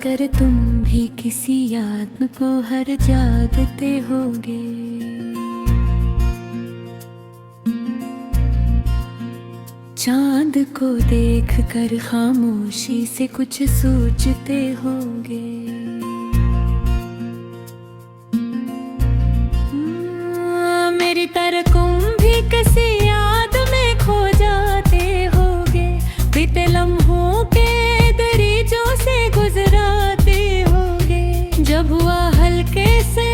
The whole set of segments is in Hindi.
कर तुम भी किसी आत्म को हर जागते होगे। चांद को देख कर खामोशी से कुछ सोचते होगे। मेरी तरह तुम भी किसी याद में खो जाते होगे। बीते लम्हों के दरीचों से गुजराते होगे। जब हुआ हल्के से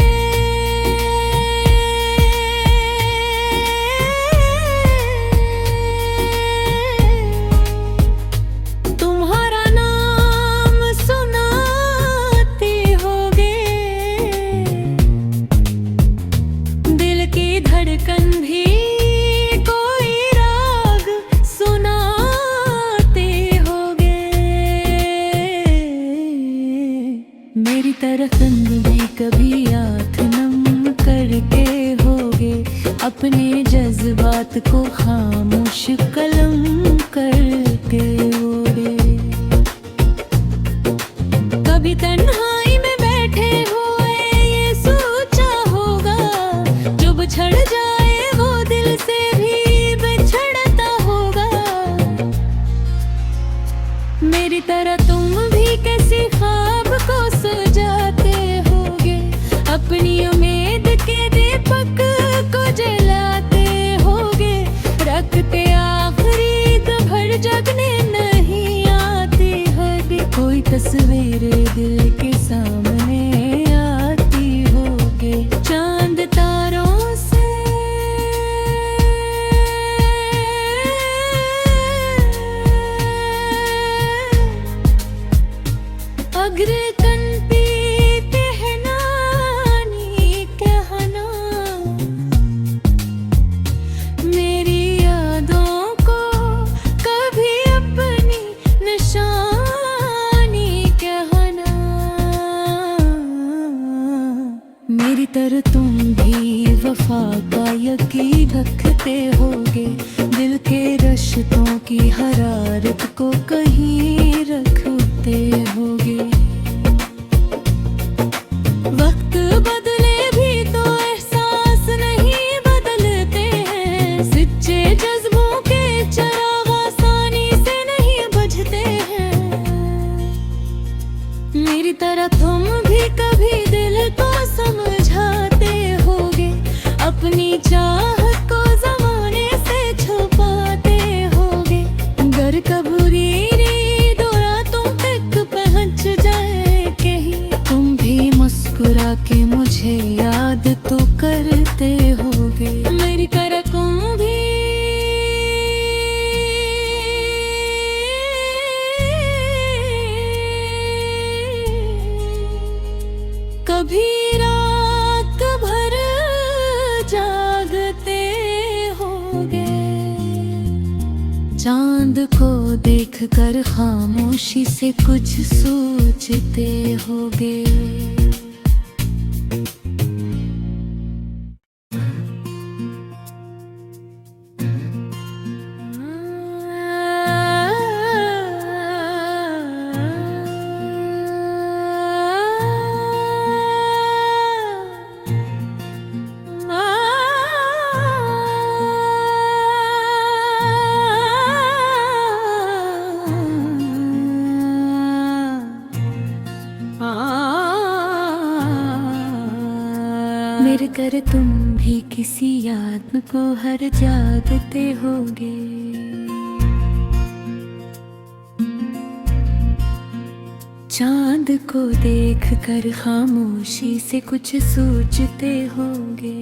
तुम्हारा नाम सुनाते होगे। दिल की धड़कन भी कोई राग सुनाते होगे। मेरी तरफ भी कभी आँख नम करके होगे। अपने जज्बात को खामोश कलम करके होगे। कभी तन्हाई में बैठे हुए ये सोचा होगा। जो बिछड़ जाए वो दिल से भी बिछड़ता होगा। मेरी तरह तुम भी किसी ख्वाब को सजाते होगे। अपनी उम्मीद के दीपक को जलाते होगे। रखते आखिरी भर जगने नहीं आती है। कोई तस्वीर दिल के सामने आती होगी। चांद तारों से अग्रे तन पीते हैं नानी कहना। मेरी यादों को कभी अपनी निशानी कहना। मेरी तरह तुम भी वफा का यकीन रखते होगे। दिल के रिश्तों की हरारत को कहीं रखते होगे। वक्त बदले भी तो एहसास नहीं बदलते हैं। सच्चे जज्बों के चिराग आसानी से नहीं बुझते हैं। मेरी तरह तुम भी कभी दिल को समझाते होगे। अपनी चाहत को ज़माने से छुपाते होगे। अगर कबूरी दो रातों तक पहुँच जाए कहीं। तुम भी मुस्कुरा के मुझे याद तो करते होगे। मेरी तरह तुम भी कभी रात भर जागते होगे। चांद को देखकर खामोशी से कुछ सोचते होगे। मेरे कर तुम भी किसी आत्म को हर जागते होगे। चांद को देख कर खामोशी से कुछ सोचते होगे।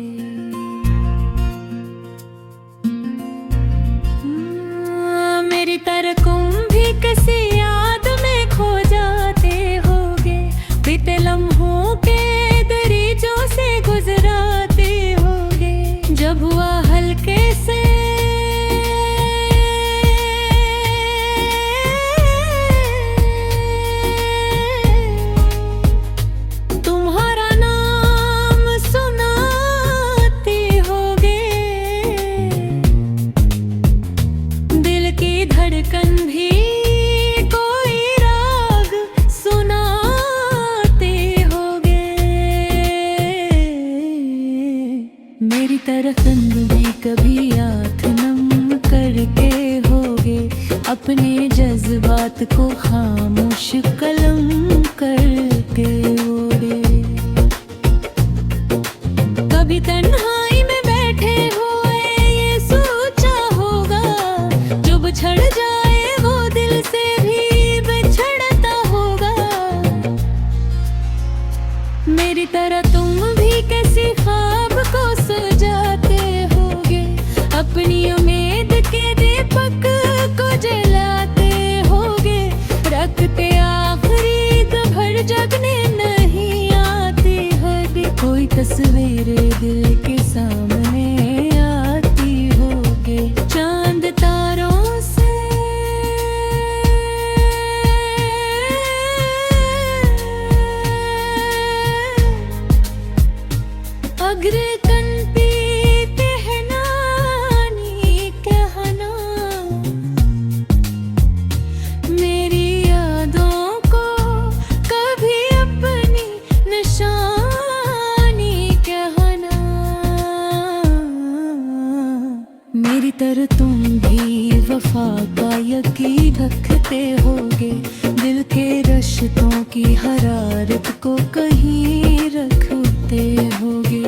मेरी तरह तुम भी किसी याद में खो जाते होगे। बीते लम्हों के दरीचों से गुजराते होगे। जब हुआ हल्के से तुम्हारा नाम सुनाते होगे। दिल की धड़कन भी तरह रंग भी कभी आँख नम करके होगे, अपने जज्बात को खामोश कलम करके ओढ़े। कभी तन्हाई में बैठे हुए ये सोचा होगा, जो बिछड़ जाए वो दिल से भी बिछड़ता होगा। मेरी तरह तुम भी किसी ख्वाब को सजाते होगे, अपनी उम्मीद के दीपक को जलाते होगे। रखते आखिरी भर जगने नहीं आती हर कोई तस्वीर दिल के सामने आती होगी। चांद तारों से अग्र कन पीते हैं नानी कहना, मेरी यादों को कभी अपनी निशानी कहना। मेरी तरह तुम भी वफा का यकीन रखते होगे, दिल के रिश्तों की हरारत को कहीं रखते होगे।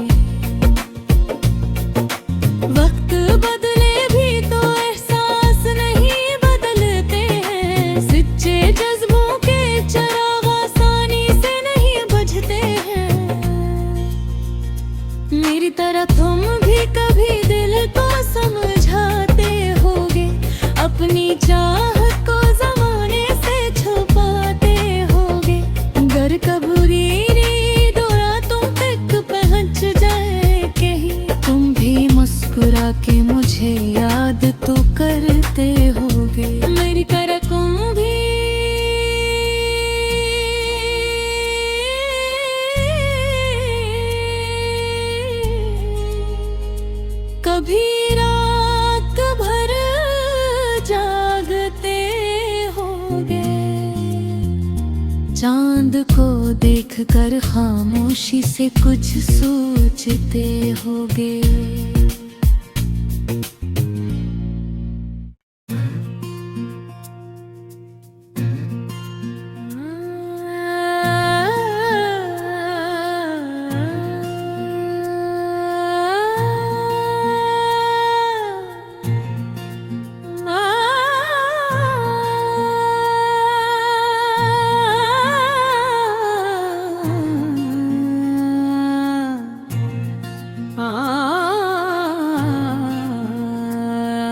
वक्त बदले भी तो एहसास नहीं बदलते हैं, सच्चे जज्बों के चिराग आसानी से नहीं बुझते हैं। मेरी तरह तुम भी कभी दिल को समझाते होगे, अपनी चाहत को ज़माने से छुपाते होगे। घर कबूरी मुस्कुरा के मुझे याद तो करते होगे। मेरी तरह तुम भी कभी रात भर जागते होगे, चांद को देखकर खामोशी से कुछ सोचते होगे।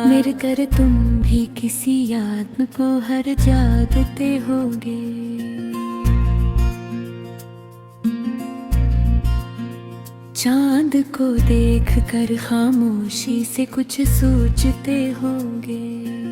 मेरे कर तुम भी किसी याद को हर जागते होगे, चांद को देख कर खामोशी से कुछ सोचते होगे।